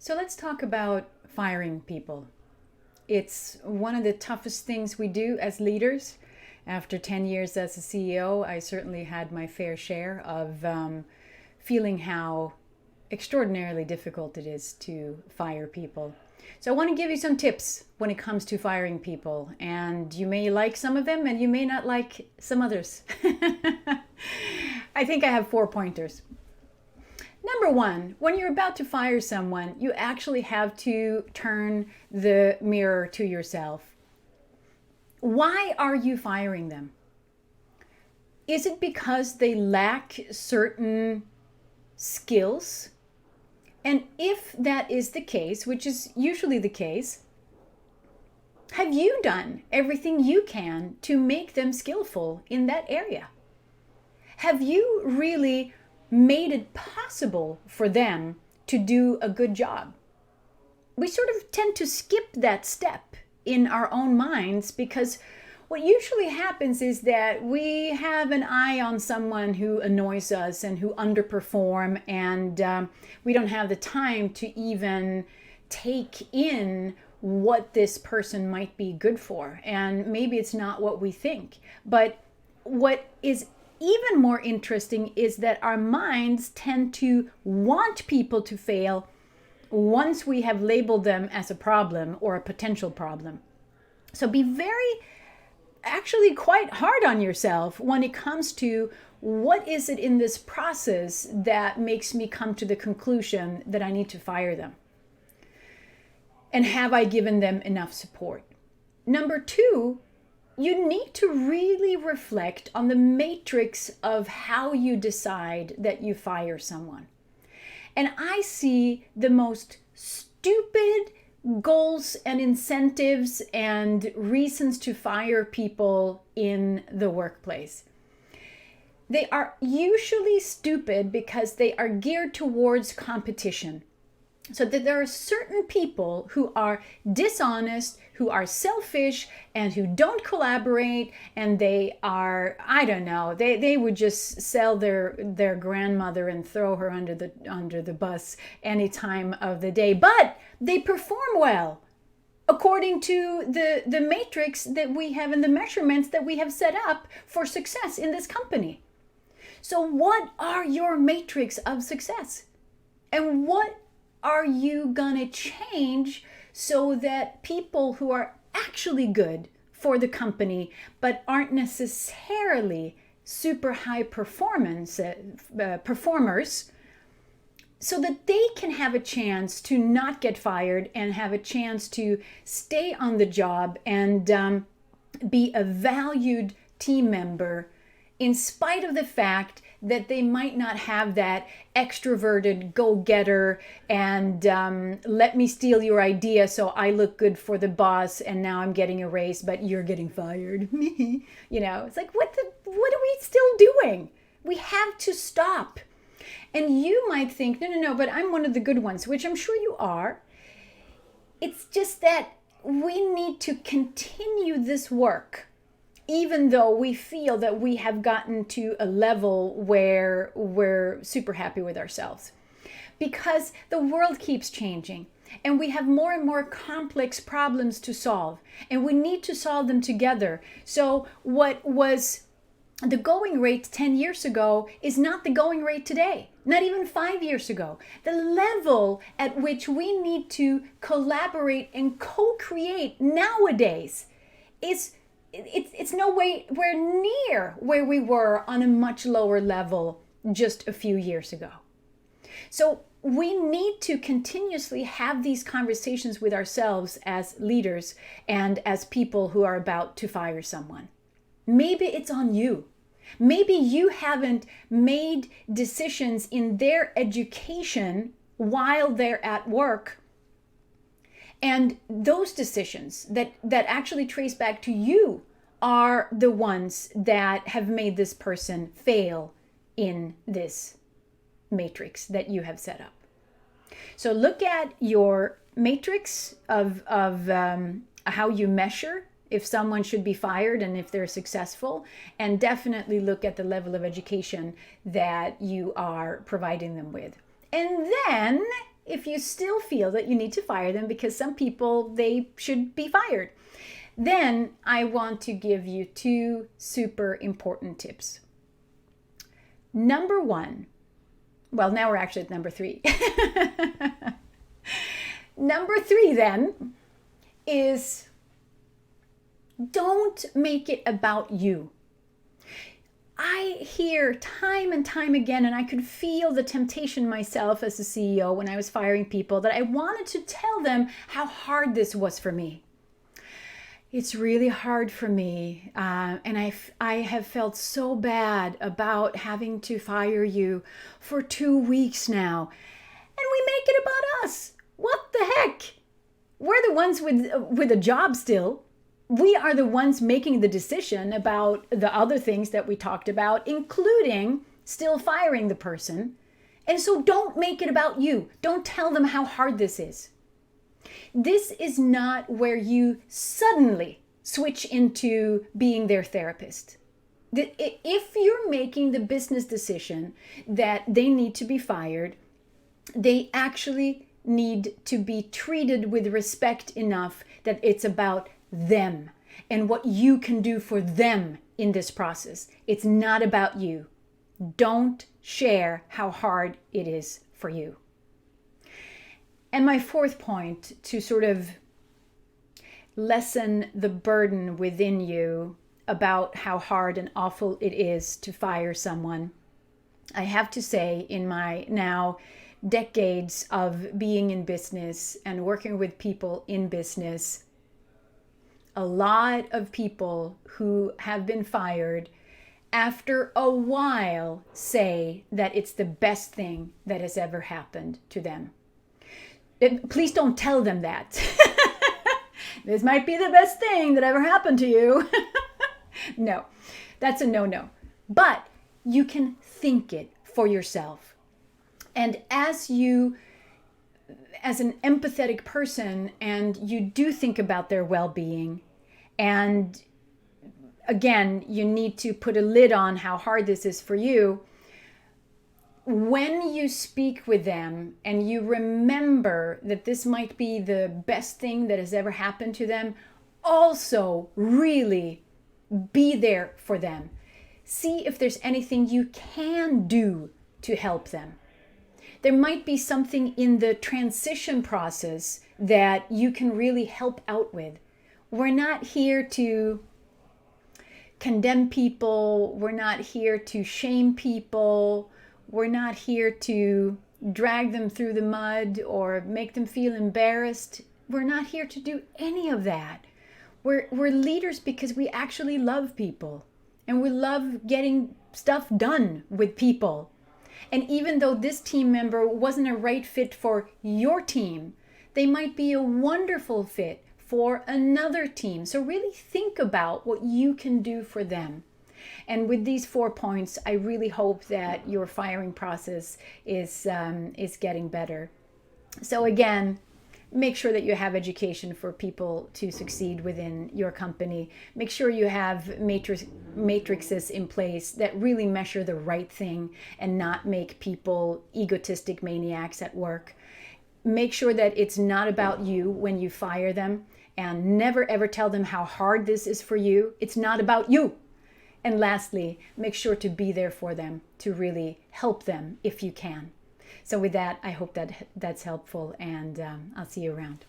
So let's talk about firing people. It's one of the toughest things we do as leaders. After 10 years as a CEO, I certainly had my fair share of feeling how extraordinarily difficult it is to fire people. So I want to give you some tips when it comes to firing people, and you may like some of them and you may not like some others. I think I have 4 pointers. Number one, when you're about to fire someone, you actually have to turn the mirror to yourself. Why are you firing them? Is it because they lack certain skills? And if that is the case, which is usually the case, have you done everything you can to make them skillful in that area? Have you really made it possible for them to do a good job? We sort of tend to skip that step in our own minds because what usually happens is that we have an eye on someone who annoys us and who underperform, and we don't have the time to even take in what this person might be good for. And maybe it's not what we think. But what is even more interesting is that our minds tend to want people to fail once we have labeled them as a problem or a potential problem. So be actually quite hard on yourself when it comes to what is it in this process that makes me come to the conclusion that I need to fire them? And have I given them enough support? Number two, you need to really reflect on the matrix of how you decide that you fire someone. And I see the most stupid goals and incentives and reasons to fire people in the workplace. They are usually stupid because they are geared towards competition. So that there are certain people who are dishonest, who are selfish, and who don't collaborate, and they are, I don't know, they would just sell their grandmother and throw her under the bus any time of the day. But they perform well according to the matrix that we have and the measurements that we have set up for success in this company. So what are your matrix of success? And what are you gonna change so that people who are actually good for the company but aren't necessarily super high performers, so that they can have a chance to not get fired and have a chance to stay on the job and be a valued team member in spite of the fact that they might not have that extroverted go-getter and let me steal your idea so I look good for the boss and now I'm getting a raise but you're getting fired. It's like, what are we still doing? We have to stop. And you might think, no, but I'm one of the good ones, which I'm sure you are. It's just that we need to continue this work even though we feel that we have gotten to a level where we're super happy with ourselves. Because the world keeps changing and we have more and more complex problems to solve and we need to solve them together. So what was the going rate 10 years ago is not the going rate today, not even 5 years ago. The level at which we need to collaborate and co-create nowadays it's nowhere near where we were on a much lower level just a few years ago. So we need to continuously have these conversations with ourselves as leaders and as people who are about to fire someone. Maybe it's on you. Maybe you haven't made decisions in their education while they're at work. And those decisions that actually trace back to you are the ones that have made this person fail in this matrix that you have set up. So look at your matrix of how you measure if someone should be fired and if they're successful, and definitely look at the level of education that you are providing them with. And then if you still feel that you need to fire them because some people, they should be fired, then I want to give you 2 super important tips. Number 1, well, now we're actually at number 3. Number 3 then is, don't make it about you. I hear time and time again, and I could feel the temptation myself as a CEO when I was firing people, that I wanted to tell them how hard this was for me. It's really hard for me, and I have felt so bad about having to fire you for 2 weeks now, and we make it about us. What the heck? We're the ones with a job still. We are the ones making the decision about the other things that we talked about, including still firing the person. And so don't make it about you. Don't tell them how hard this is. This is not where you suddenly switch into being their therapist. If you're making the business decision that they need to be fired, they actually need to be treated with respect enough that it's about them and what you can do for them in this process. It's not about you. Don't share how hard it is for you. And my 4th point, to sort of lessen the burden within you about how hard and awful it is to fire someone, I have to say, in my now decades of being in business and working with people in business, a lot of people who have been fired after a while say that it's the best thing that has ever happened to them. Please don't tell them that. This might be the best thing that ever happened to you. No, that's a no-no. But you can think it for yourself. And as an empathetic person, and you do think about their well-being, and again, you need to put a lid on how hard this is for you. When you speak with them and you remember that this might be the best thing that has ever happened to them, also really be there for them. See if there's anything you can do to help them. There might be something in the transition process that you can really help out with. We're not here to condemn people. We're not here to shame people. We're not here to drag them through the mud or make them feel embarrassed. We're not here to do any of that. We're leaders because we actually love people, and we love getting stuff done with people. And even though this team member wasn't a right fit for your team, they might be a wonderful fit for another team. So really think about what you can do for them. And with these 4 points, I really hope that your firing process is getting better. So again, make sure that you have education for people to succeed within your company. Make sure you have matrices in place that really measure the right thing and not make people egotistic maniacs at work. Make sure that it's not about you when you fire them, and never ever tell them how hard this is for you. It's not about you. And lastly, make sure to be there for them, to really help them if you can. So with that, I hope that that's helpful, and I'll see you around.